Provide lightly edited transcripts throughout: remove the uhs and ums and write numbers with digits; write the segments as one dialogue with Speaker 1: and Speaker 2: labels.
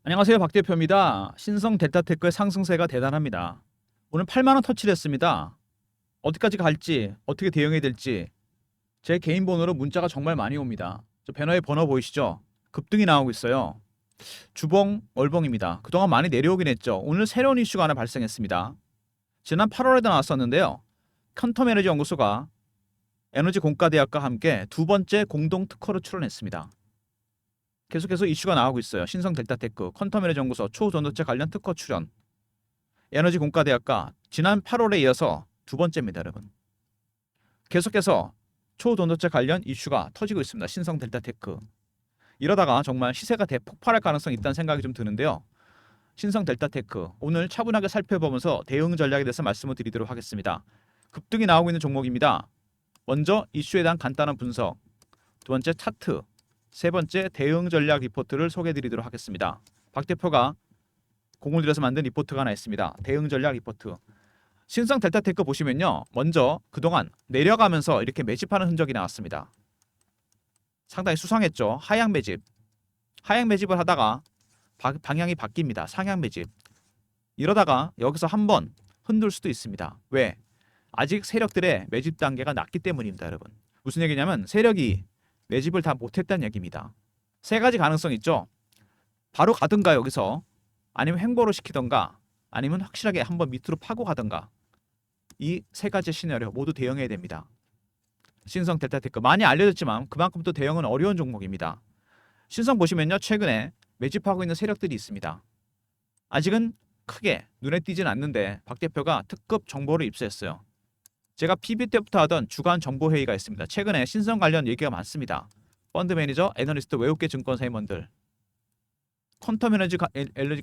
Speaker 1: 안녕하세요. 박 대표입니다. 신성 델타테크의 상승세가 대단합니다. 오늘 8만 원 터치를 했습니다. 어디까지 갈지, 어떻게 대응해야 될지 제 개인 번호로 문자가 정말 많이 옵니다. 저 배너에 번호 보이시죠? 급등이 나오고 있어요. 주봉, 월봉입니다. 그동안 많이 내려오긴 했죠. 오늘 새로운 이슈가 하나 발생했습니다. 지난 8월에도 나왔었는데요. 퀀텀에너지 연구소가 에너지 공과대학과 함께 두 번째 공동 특허를 출원했습니다. 계속해서 이슈가 나오고 있어요. 신성 델타테크, 퀀텀에너지 연구소 초전도체 관련 특허 출연, 에너지 공과대학과 지난 8월에 이어서 두 번째입니다, 여러분. 계속해서 초전도체 관련 이슈가 터지고 있습니다. 신성 델타테크. 이러다가 정말 시세가 대폭발할 가능성이 있다는 생각이 좀 드는데요. 신성 델타테크 오늘 차분하게 살펴보면서 대응 전략에 대해서 말씀을 드리도록 하겠습니다. 급등이 나오고 있는 종목입니다. 먼저 이슈에 대한 간단한 분석, 두 번째 차트, 세 번째 대응 전략 리포트를 소개해드리도록 하겠습니다. 박 대표가 공을 들여서 만든 리포트가 하나 있습니다. 대응 전략 리포트. 신성 델타테크 보시면요. 먼저 그동안 내려가면서 이렇게 매집하는 흔적이 나왔습니다. 상당히 수상했죠. 하향 매집. 하향 매집을 하다가 방향이 바뀝니다. 상향 매집. 이러다가 여기서 한번 흔들 수도 있습니다. 왜? 아직 세력들의 매집 단계가 낮기 때문입니다, 여러분. 무슨 얘기냐면 세력이 매집을 다 못했다는 얘기입니다. 세 가지 가능성 있죠. 바로 가든가 여기서, 아니면 횡보로 시키던가, 아니면 확실하게 한번 밑으로 파고 가던가. 이 세 가지 시나리오 모두 대응해야 됩니다. 신성 델타테크 많이 알려졌지만 그만큼 또 대응은 어려운 종목입니다. 신성 보시면요, 최근에 매집하고 있는 세력들이 있습니다. 아직은 크게 눈에 띄진 않는데 박 대표가 특급 정보를 입수했어요. 제가 PB 때부터 하던 주간 정보 회의가 있습니다. 최근에 신성 관련 얘기가 많습니다. 펀드 매니저, 애널리스트, 외국계 증권사 임원들, 퀀텀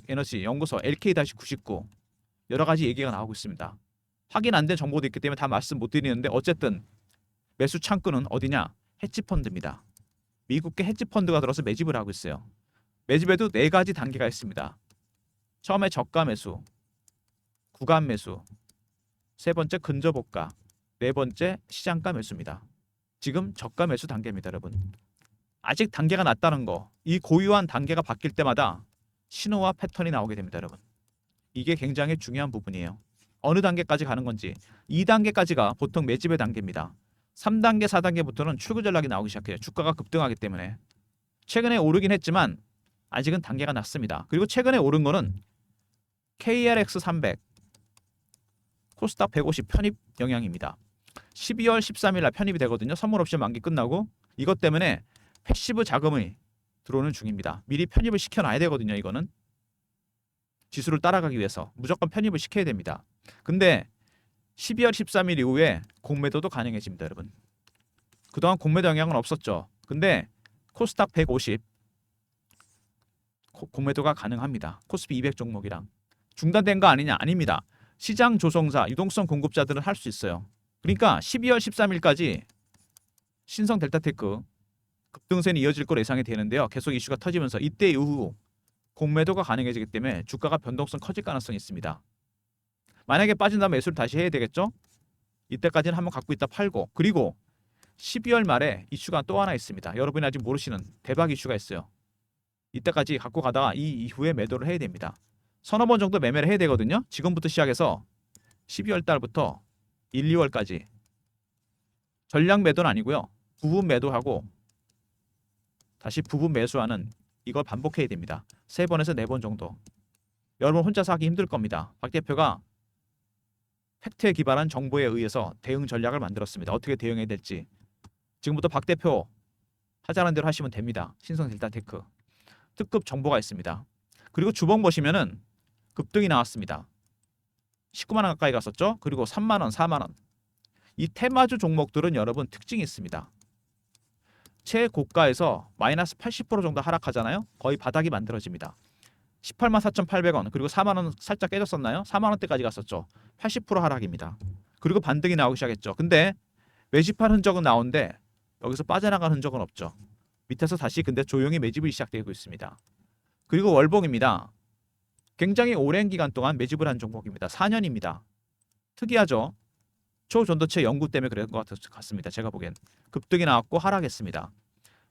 Speaker 1: 에너지 연구소 LK-99 여러 가지 얘기가 나오고 있습니다. 확인 안 된 정보도 있기 때문에 다 말씀 못 드리는데 어쨌든 매수 창구는 어디냐? 헤지펀드입니다. 미국계 헤지펀드가 들어서 매집을 하고 있어요. 매집에도 네 가지 단계가 있습니다. 처음에 저가 매수, 구간 매수, 세 번째 근저보가, 네 번째 시장가 매수입니다. 지금 저가 매수 단계입니다, 여러분. 아직 단계가 낮다는 거, 이 고유한 단계가 바뀔 때마다 신호와 패턴이 나오게 됩니다, 여러분. 이게 굉장히 중요한 부분이에요. 어느 단계까지 가는 건지. 2단계까지가 보통 매집의 단계입니다. 3단계, 4단계부터는 출구 전략이 나오기 시작해요. 주가가 급등하기 때문에. 최근에 오르긴 했지만 아직은 단계가 낮습니다. 그리고 최근에 오른 거는 KRX 300, 코스닥 150 편입 영향입니다. 12월 13일 날 편입이 되거든요. 선물 옵션 만기 끝나고. 이것 때문에 패시브 자금이 들어오는 중입니다. 미리 편입을 시켜놔야 되거든요. 이거는 지수를 따라가기 위해서 무조건 편입을 시켜야 됩니다. 근데 12월 13일 이후에 공매도도 가능해집니다, 여러분. 그동안 공매도 영향은 없었죠. 근데 코스닥 150 공매도가 가능합니다. 코스피 200 종목이랑. 중단된 거 아니냐? 아닙니다. 시장 조성사, 유동성 공급자들은 할 수 있어요. 그러니까 12월 13일까지 신성 델타테크 급등세는 이어질 거로 예상이 되는데요. 계속 이슈가 터지면서 이때 이후 공매도가 가능해지기 때문에 주가가 변동성 커질 가능성이 있습니다. 만약에 빠진다면 매수를 다시 해야 되겠죠? 이때까지는 한번 갖고 있다 팔고, 그리고 12월 말에 이슈가 또 하나 있습니다. 여러분이 아직 모르시는 대박 이슈가 있어요. 이때까지 갖고 가다가 이 이후에 매도를 해야 됩니다. 서너 번 정도 매매를 해야 되거든요. 지금부터 시작해서 12월 달부터 1, 2월까지 전량 매도는 아니고요. 부분 매도하고 다시 부분 매수하는 이걸 반복해야 됩니다. 3번에서 4번 정도. 여러분 혼자서 하기 힘들 겁니다. 박 대표가 팩트에 기반한 정보에 의해서 대응 전략을 만들었습니다. 어떻게 대응해야 될지. 지금부터 박 대표 하자는 대로 하시면 됩니다. 신성 델타테크. 특급 정보가 있습니다. 그리고 주봉 보시면은 급등이 나왔습니다. 19만 원 가까이 갔었죠. 그리고 3만 원, 4만 원. 이 테마주 종목들은 여러분 특징이 있습니다. 최고가에서 마이너스 80% 정도 하락하잖아요. 거의 바닥이 만들어집니다. 18만 4,800원 그리고 4만 원 살짝 깨졌었나요? 4만 원대까지 갔었죠. 80% 하락입니다. 그리고 반등이 나오기 시작했죠. 근데 매집한 흔적은 나오는데 여기서 빠져나간 흔적은 없죠. 밑에서 다시 근데 조용히 매집이 시작되고 있습니다. 그리고 월봉입니다. 굉장히 오랜 기간 동안 매집을 한 종목입니다. 4년입니다. 특이하죠. 초전도체 연구 때문에 그런 것 같습니다. 제가 보기엔 급등이 나왔고 하락했습니다.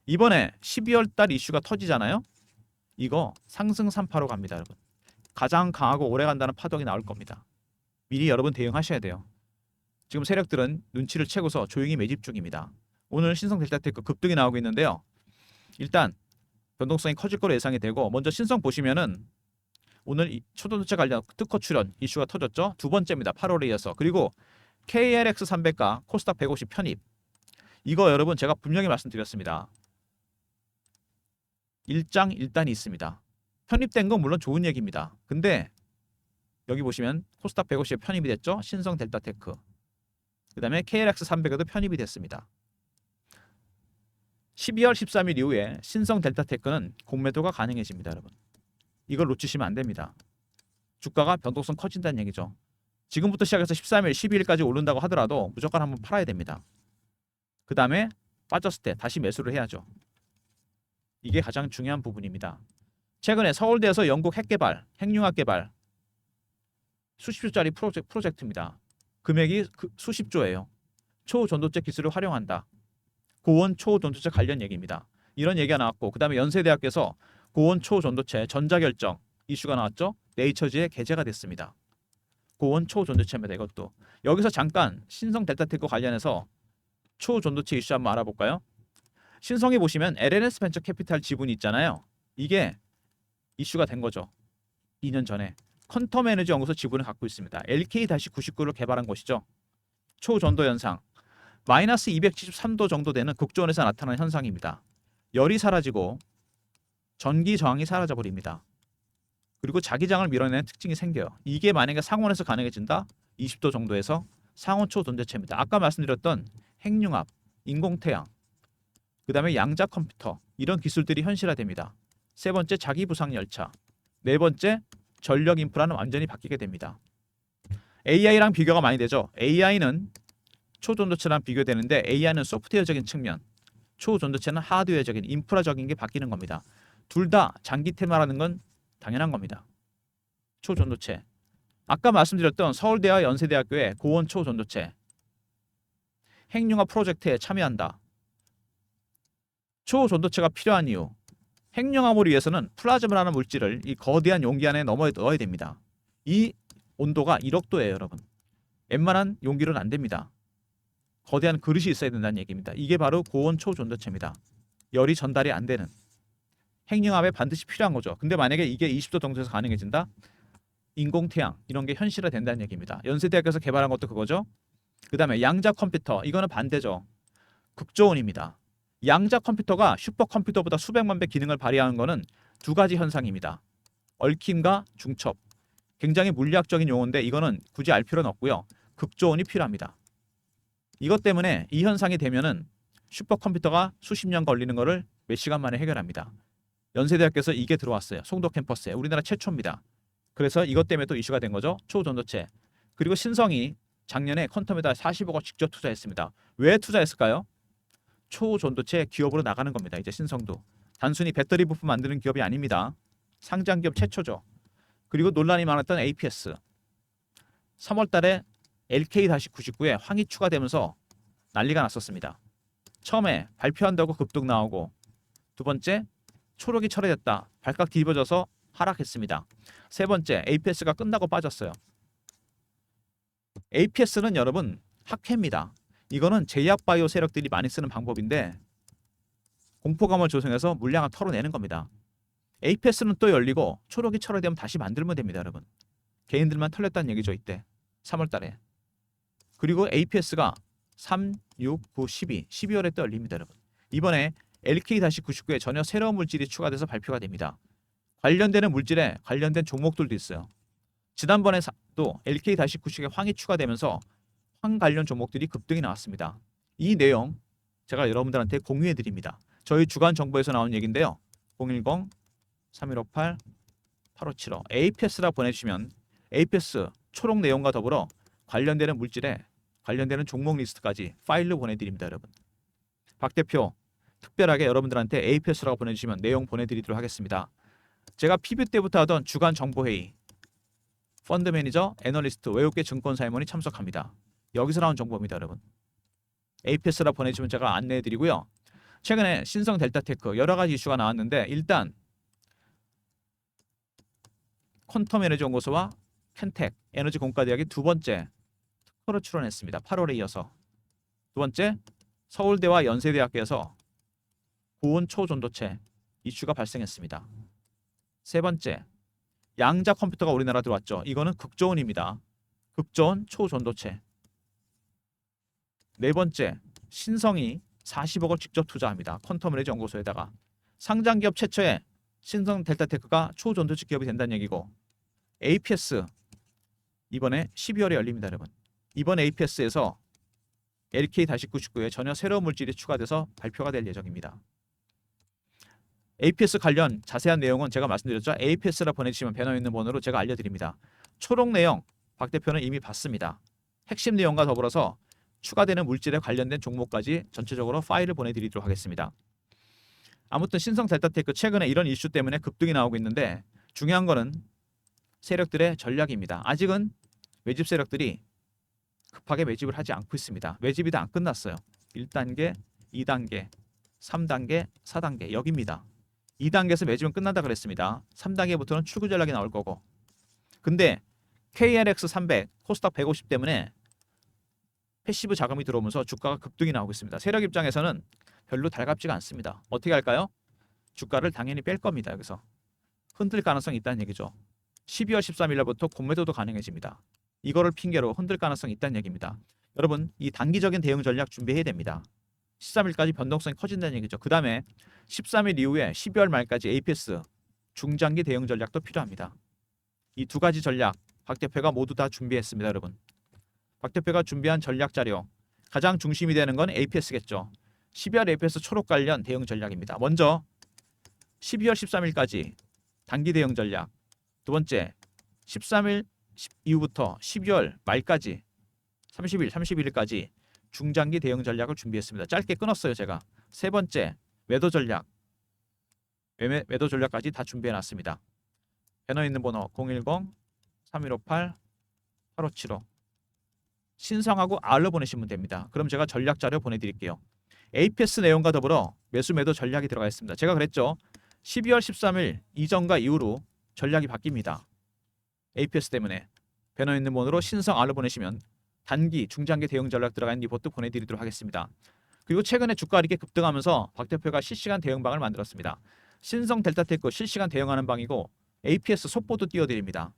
Speaker 1: 이번에 12월 달 이슈가 터지잖아요. 이거 상승 3파로 갑니다, 여러분. 가장 강하고 오래 간다는 파동이 나올 겁니다. 미리 여러분 대응하셔야 돼요. 지금 세력들은 눈치를 채고서 조용히 매집 중입니다. 오늘 신성 델타테크 급등이 나오고 있는데요. 일단 변동성이 커질 거로 예상이 되고, 먼저 신성 보시면은 오늘 초도체 관련 특허 출연 이슈가 터졌죠. 두 번째입니다. 8월에 이어서. 그리고 KLX 300과 코스닥 150 편입. 이거 여러분 제가 분명히 말씀드렸습니다. 일장일단이 있습니다. 편입된 건 물론 좋은 얘기입니다. 근데 여기 보시면 코스닥 150에 편입이 됐죠. 신성 델타테크. 그 다음에 KLX 300에도 편입이 됐습니다. 12월 13일 이후에 신성 델타테크는 공매도가 가능해집니다, 여러분. 이걸 놓치시면 안 됩니다. 주가가 변동성 커진다는 얘기죠. 지금부터 시작해서 13일, 12일까지 오른다고 하더라도 무조건 한번 팔아야 됩니다. 그 다음에 빠졌을 때 다시 매수를 해야죠. 이게 가장 중요한 부분입니다. 최근에 서울대에서 영국 핵개발, 핵융합 개발 수십조짜리 프로젝트입니다. 금액이 수십조예요. 초전도체 기술을 활용한다. 고원 초전도체 관련 얘기입니다. 이런 얘기가 나왔고, 그 다음에 연세대학교에서 고원 초전도체 전자결정 이슈가 나왔죠. 네이처지에 게재가 됐습니다. 고원 초전도체입니다. 이것도. 여기서 잠깐 신성 델타테크 관련해서 초전도체 이슈 한번 알아볼까요? 신성에 보시면 LNS 벤처 캐피탈 지분이 있잖아요. 이게 이슈가 된 거죠. 2년 전에 퀀텀 에너지 연구소 지분을 갖고 있습니다. LK-99를 개발한 것이죠. 초전도 현상. 마이너스 273도 정도 되는 극조온에서 나타나는 현상입니다. 열이 사라지고 전기 저항이 사라져 버립니다. 그리고 자기장을 밀어내는 특징이 생겨요. 이게 만약에 상온에서 가능해진다? 20도 정도에서 상온 초전도체입니다. 아까 말씀드렸던 핵융합, 인공태양, 그 다음에 양자 컴퓨터, 이런 기술들이 현실화됩니다. 세 번째, 자기 부상 열차. 네 번째, 전력 인프라는 완전히 바뀌게 됩니다. AI랑 비교가 많이 되죠. AI는 초전도체랑 비교되는데 AI는 소프트웨어적인 측면, 초전도체는 하드웨어적인 인프라적인 게 바뀌는 겁니다. 둘 다 장기 테마라는 건 당연한 겁니다. 초전도체. 아까 말씀드렸던 서울대와 연세대학교의 고원 초전도체. 핵융합 프로젝트에 참여한다. 초전도체가 필요한 이유. 핵융합을 위해서는 플라즈마라는 물질을 이 거대한 용기 안에 넣어야 됩니다. 이 온도가 1억 도예요, 여러분. 웬만한 용기로는 안 됩니다. 거대한 그릇이 있어야 된다는 얘기입니다. 이게 바로 고온 초전도체입니다. 열이 전달이 안 되는. 핵융합에 반드시 필요한 거죠. 근데 만약에 이게 20도 정도에서 가능해진다? 인공태양 이런 게 현실화 된다는 얘기입니다. 연세대학교에서 개발한 것도 그거죠. 그 다음에 양자 컴퓨터. 이거는 반대죠. 극저온입니다. 양자 컴퓨터가 슈퍼컴퓨터보다 수백만 배 기능을 발휘하는 거는 두 가지 현상입니다. 얽힘과 중첩. 굉장히 물리학적인 용어인데 이거는 굳이 알 필요는 없고요. 극저온이 필요합니다. 이것 때문에 이 현상이 되면은 슈퍼컴퓨터가 수십 년 걸리는 거를 몇 시간 만에 해결합니다. 연세대학교에서 이게 들어왔어요. 송도 캠퍼스에. 우리나라 최초입니다. 그래서 이것 때문에 또 이슈가 된 거죠. 초전도체. 그리고 신성이 작년에 퀀텀에다 40억을 직접 투자했습니다. 왜 투자했을까요? 초전도체 기업으로 나가는 겁니다. 이제 신성도. 단순히 배터리 부품 만드는 기업이 아닙니다. 상장 기업 최초죠. 그리고 논란이 많았던 APS. 3월 달에 LK-99에 황이 추가되면서 난리가 났었습니다. 처음에 발표한다고 급등 나오고, 두 번째 초록이 철회됐다. 발칵 뒤집어져서 하락했습니다. 세 번째 APS가 끝나고 빠졌어요. APS는 여러분 학회입니다. 이거는 제약바이오 세력들이 많이 쓰는 방법인데 공포감을 조성해서 물량을 털어내는 겁니다. APS는 또 열리고 초록이 철회되면 다시 만들면 됩니다, 여러분. 개인들만 털렸다는 얘기죠, 이때 3월 달에. 그리고 APS가 3, 6, 9, 12월에 또 열립니다, 여러분. 이번에 LK-99에 전혀 새로운 물질이 추가돼서 발표가 됩니다. 관련되는 물질에 관련된 종목들도 있어요. 지난번에도 LK-99에 황이 추가되면서 황 관련 종목들이 급등이 나왔습니다. 이 내용 제가 여러분들한테 공유해 드립니다. 저희 주간 정보에서 나온 얘기인데요. 010-3158-8575 APS라 보내주시면 APS 초록 내용과 더불어 관련되는 물질에 관련되는 종목 리스트까지 파일로 보내드립니다, 여러분. 박 대표 특별하게 여러분들한테 APS라고 보내주시면 내용 보내드리도록 하겠습니다. 제가 피뷰 때부터 하던 주간 정보회의, 펀드 매니저, 애널리스트, 외국계 증권사 임원이 참석합니다. 여기서 나온 정보입니다, 여러분. APS라 보내주시면 제가 안내해드리고요. 최근에 신성 델타테크 여러 가지 이슈가 나왔는데 일단 퀀텀 에너지 연구소와 켄텍 에너지 공과대학이 두 번째 특허를 출원했습니다. 8월에 이어서. 두 번째, 서울대와 연세대학교에서 고온 초전도체 이슈가 발생했습니다. 세 번째, 양자 컴퓨터가 우리나라 들어왔죠. 이거는 극저온입니다. 극저온 초전도체. 네 번째, 신성이 40억을 직접 투자합니다. 퀀텀 에너지 연구소에다가. 상장기업 최초의 신성 델타테크가 초전도체 기업이 된다는 얘기고, APS 이번에 12월에 열립니다, 여러분. 이번 APS에서 LK-99에 전혀 새로운 물질이 추가돼서 발표가 될 예정입니다. APS 관련 자세한 내용은 제가 말씀드렸죠. APS라 보내주시면 배너에 있는 번호로 제가 알려드립니다. 초록 내용 박 대표는 이미 봤습니다. 핵심 내용과 더불어서 추가되는 물질에 관련된 종목까지 전체적으로 파일을 보내드리도록 하겠습니다. 아무튼 신성 델타테크 최근에 이런 이슈 때문에 급등이 나오고 있는데 중요한 거는 세력들의 전략입니다. 아직은 매집 세력들이 급하게 매집을 하지 않고 있습니다. 매집이 다 안 끝났어요. 1단계, 2단계, 3단계, 4단계 여기입니다. 2단계에서 매집은 끝난다 그랬습니다. 3단계부터는 출구 전략이 나올 거고. 근데 KRX 300, 코스닥 150 때문에 패시브 자금이 들어오면서 주가가 급등이 나오고 있습니다. 세력 입장에서는 별로 달갑지가 않습니다. 어떻게 할까요? 주가를 당연히 뺄 겁니다. 여기서 흔들 가능성이 있다는 얘기죠. 12월 13일부터 공매도도 가능해집니다. 이거를 핑계로 흔들 가능성이 있다는 얘기입니다. 여러분, 이 단기적인 대응 전략 준비해야 됩니다. 13일까지 변동성이 커진다는 얘기죠. 그 다음에 13일 이후에 12월 말까지 APS 중장기 대응 전략도 필요합니다. 이 두 가지 전략 박 대표가 모두 다 준비했습니다. 여러분, 박 대표가 준비한 전략 자료 가장 중심이 되는 건 APS겠죠. 12월 APS 초록 관련 대응 전략입니다. 먼저 12월 13일까지 단기 대응 전략, 두 번째 13일 이후부터 12월 말까지 30일, 31일까지 중장기 대응 전략을 준비했습니다. 짧게 끊었어요, 제가. 세 번째, 매도 전략. 매도 전략까지 다 준비해 놨습니다. 배너에 있는 번호 010-3158-8575. 신성하고 R로 보내시면 됩니다. 그럼 제가 전략 자료 보내드릴게요. APS 내용과 더불어 매수 매도 전략이 들어가 있습니다. 제가 그랬죠. 12월 13일 이전과 이후로 전략이 바뀝니다. APS 때문에 배너에 있는 번호로 신성 R로 보내시면 단기, 중장기 대응 전략 들어가 있는 리포트 보내드리도록 하겠습니다. 그리고 최근에 주가가 이렇게 급등하면서 박 대표가 실시간 대응방을 만들었습니다. 신성 델타테크 실시간 대응하는 방이고 APS 속보도 띄워드립니다.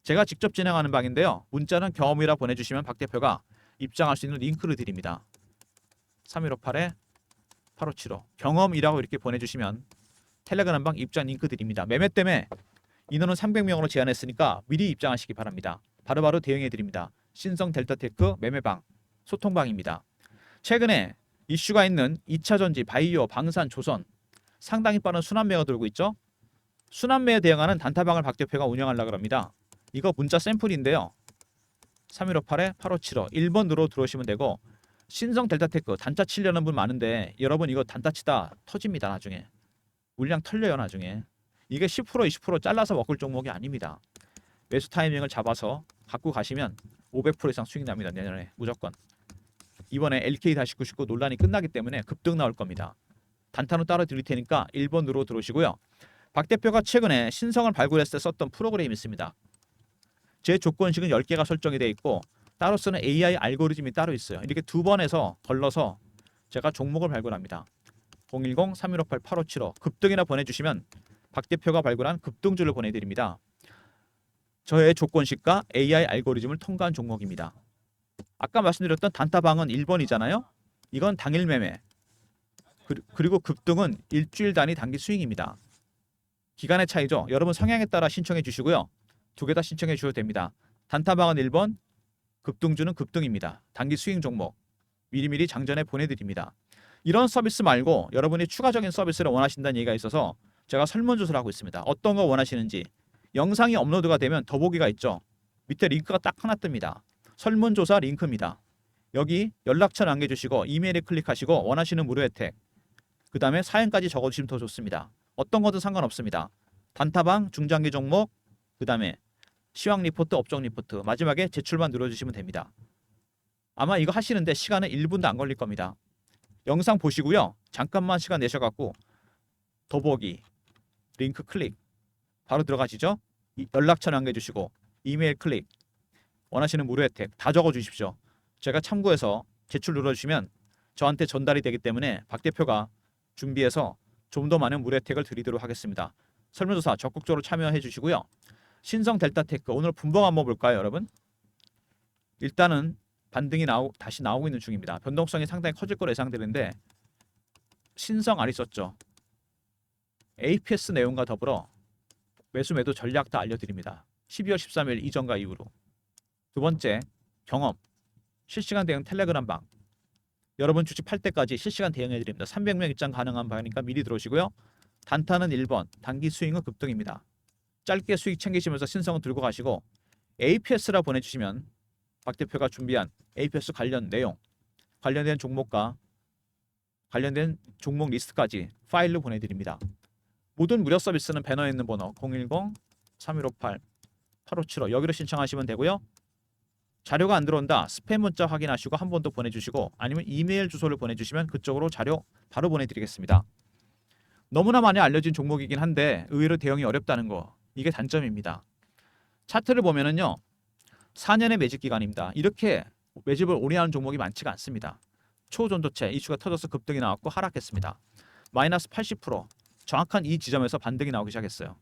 Speaker 1: 제가 직접 진행하는 방인데요. 문자는 경험이라 보내주시면 박 대표가 입장할 수 있는 링크를 드립니다. 3158-8575 경험이라고 이렇게 보내주시면 텔레그램 방 입장 링크 드립니다. 매매 때문에 인원은 300명으로 제한했으니까 미리 입장하시기 바랍니다. 바로바로 대응해 드립니다. 신성 델타테크 매매방 소통방입니다. 최근에 이슈가 있는 2차전지, 바이오, 방산, 조선 상당히 빠른 순환매가 돌고 있죠. 순환매에 대응하는 단타방을 박 대표가 운영하려고 합니다. 이거 문자 샘플인데요. 3158-8575 1번으로 들어오시면 되고 신성 델타테크 단타 치려는 분 많은데 여러분 이거 단타 치다 터집니다. 나중에 물량 털려요. 나중에 이게 10% 20% 잘라서 먹을 종목이 아닙니다. 매수 타이밍을 잡아서 갖고 가시면 500% 이상 수익 납니다. 내년에 무조건. 이번에 LK-99 논란이 끝나기 때문에 급등 나올 겁니다. 단타로 따로 드릴 테니까 1번으로 들어오시고요. 박 대표가 최근에 신성을 발굴했을 때 썼던 프로그램이 있습니다. 제 조건식은 10개가 설정이 되어 있고 따로 쓰는 AI 알고리즘이 따로 있어요. 이렇게 두 번에서 걸러서 제가 종목을 발굴합니다. 010-3158-8575 급등이나 보내주시면 박 대표가 발굴한 급등주를 보내드립니다. 저의 조건식과 AI 알고리즘을 통과한 종목입니다. 아까 말씀드렸던 단타방은 1번이잖아요. 이건 당일 매매. 그리고 급등은 일주일 단위 단기 스윙입니다. 기간의 차이죠. 여러분 성향에 따라 신청해 주시고요. 두 개 다 신청해 주셔도 됩니다. 단타방은 1번, 급등주는 급등입니다. 단기 스윙 종목. 미리미리 장전해 보내드립니다. 이런 서비스 말고 여러분이 추가적인 서비스를 원하신다는 얘기가 있어서 제가 설문조사를 하고 있습니다. 어떤 거 원하시는지. 영상이 업로드가 되면 더보기가 있죠. 밑에 링크가 딱 하나 뜹니다. 설문조사 링크입니다. 여기 연락처 남겨주시고 이메일에 클릭하시고 원하시는 무료 혜택, 그 다음에 사연까지 적어주시면 더 좋습니다. 어떤 것도 상관없습니다. 단타방, 중장기 종목, 그 다음에 시황 리포트, 업종 리포트, 마지막에 제출만 눌러주시면 됩니다. 아마 이거 하시는데 시간은 1분도 안 걸릴 겁니다. 영상 보시고요. 잠깐만 시간 내셔갖고 더보기, 링크 클릭 바로 들어가시죠. 연락처 남겨주시고 이메일 클릭, 원하시는 무료 혜택 다 적어주십시오. 제가 참고해서 제출 눌러주시면 저한테 전달이 되기 때문에 박 대표가 준비해서 좀 더 많은 무료 혜택을 드리도록 하겠습니다. 설문조사 적극적으로 참여해 주시고요. 신성 델타테크 오늘 분봉 한번 볼까요, 여러분? 일단은 반등이 다시 나오고 있는 중입니다. 변동성이 상당히 커질 거로 예상되는데 신성 안 있었죠. APS 내용과 더불어 매수 매도 전략 다 알려드립니다. 12월 13일 이전과 이후로. 두 번째, 경험. 실시간 대응 텔레그램 방. 여러분 주식 팔 때까지 실시간 대응해드립니다. 300명 입장 가능한 방이니까 미리 들어오시고요. 단타는 1번, 단기 스윙은 급등입니다. 짧게 수익 챙기시면서 신성은 들고 가시고 APS라 보내주시면 박 대표가 준비한 APS 관련 내용, 관련된 종목과 관련된 종목 리스트까지 파일로 보내드립니다. 모든 무료 서비스는 배너에 있는 번호 010-3158-8575 여기로 신청하시면 되고요. 자료가 안 들어온다. 스팸 문자 확인하시고 한 번 더 보내주시고 아니면 이메일 주소를 보내주시면 그쪽으로 자료 바로 보내드리겠습니다. 너무나 많이 알려진 종목이긴 한데 의외로 대응이 어렵다는 거. 이게 단점입니다. 차트를 보면은요. 4년의 매집 기간입니다. 이렇게 매집을 오래 하는 종목이 많지가 않습니다. 초전도체 이슈가 터져서 급등이 나왔고 하락했습니다. 마이너스 80% 정확한 이 지점에서 반등이 나오기 시작했어요.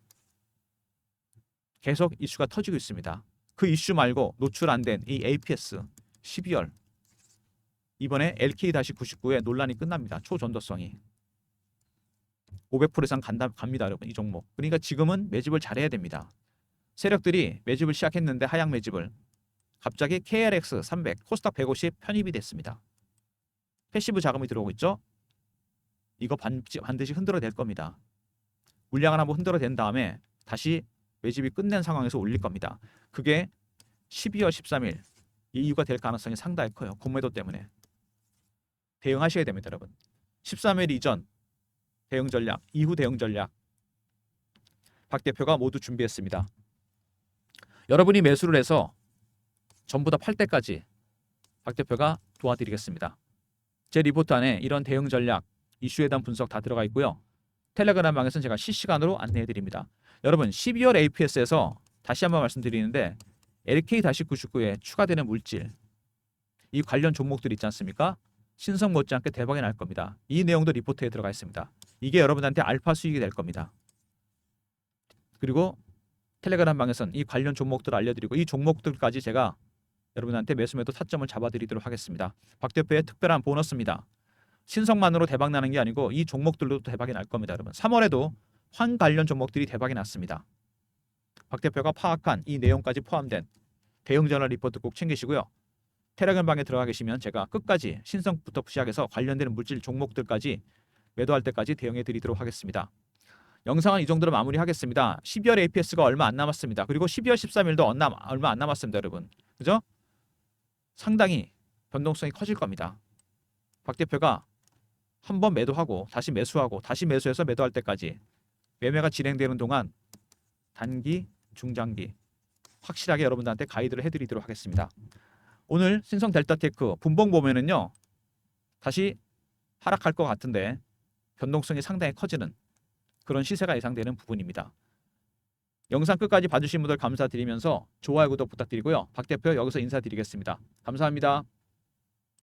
Speaker 1: 계속 이슈가 터지고 있습니다. 그 이슈 말고 노출 안 된 이 APS 12월 이번에 LK-99의 논란이 끝납니다. 초전도성이 500% 이상 갑니다, 여러분. 이 종목. 그러니까 지금은 매집을 잘해야 됩니다. 세력들이 매집을 시작했는데 하향 매집을 갑자기 KRX 300, 코스닥 150 편입이 됐습니다. 패시브 자금이 들어오고 있죠. 이거 반드시 흔들어야 될 겁니다. 물량을 한번 흔들어댄 다음에 다시 매집이 끝낸 상황에서 올릴 겁니다. 그게 12월 13일 이 이유가 될 가능성이 상당히 커요. 공매도 때문에. 대응하셔야 됩니다, 여러분. 13일 이전 대응 전략, 이후 대응 전략 박 대표가 모두 준비했습니다. 여러분이 매수를 해서 전부 다 팔 때까지 박 대표가 도와드리겠습니다. 제 리포트 안에 이런 대응 전략, 이슈에 대한 분석 다 들어가 있고요. 텔레그램 방에서는 제가 실시간으로 안내해 드립니다. 여러분 12월 APS에서 다시 한번 말씀드리는데 LK-99에 추가되는 물질 이 관련 종목들 있지 않습니까? 신성 못지않게 대박이 날 겁니다. 이 내용도 리포트에 들어가 있습니다. 이게 여러분한테 알파 수익이 될 겁니다. 그리고 텔레그램 방에서는 이 관련 종목들을 알려드리고 이 종목들까지 제가 여러분한테 매수매도 타점을 잡아드리도록 하겠습니다. 박 대표의 특별한 보너스입니다. 신성만으로 대박 나는 게 아니고 이 종목들도 대박이 날 겁니다, 여러분. 3월에도 환 관련 종목들이 대박이 났습니다. 박 대표가 파악한 이 내용까지 포함된 대응 전략 리포트 꼭 챙기시고요. 텔레그램 방에 들어가 계시면 제가 끝까지 신성부터 시작해서 관련되는 물질 종목들까지 매도할 때까지 대응해 드리도록 하겠습니다. 영상은 이 정도로 마무리하겠습니다. 12월 APS가 얼마 안 남았습니다. 그리고 12월 13일도 얼마 안 남았습니다, 여러분. 그죠? 상당히 변동성이 커질 겁니다. 박 대표가 한번 매도하고 다시 매수하고 다시 매수해서 매도할 때까지 매매가 진행되는 동안 단기, 중장기 확실하게 여러분들한테 가이드를 해드리도록 하겠습니다. 오늘 신성 델타테크 분봉 보면은요 다시 하락할 것 같은데 변동성이 상당히 커지는 그런 시세가 예상되는 부분입니다. 영상 끝까지 봐주신 분들 감사드리면서 좋아요, 구독 부탁드리고요. 박 대표 여기서 인사드리겠습니다. 감사합니다.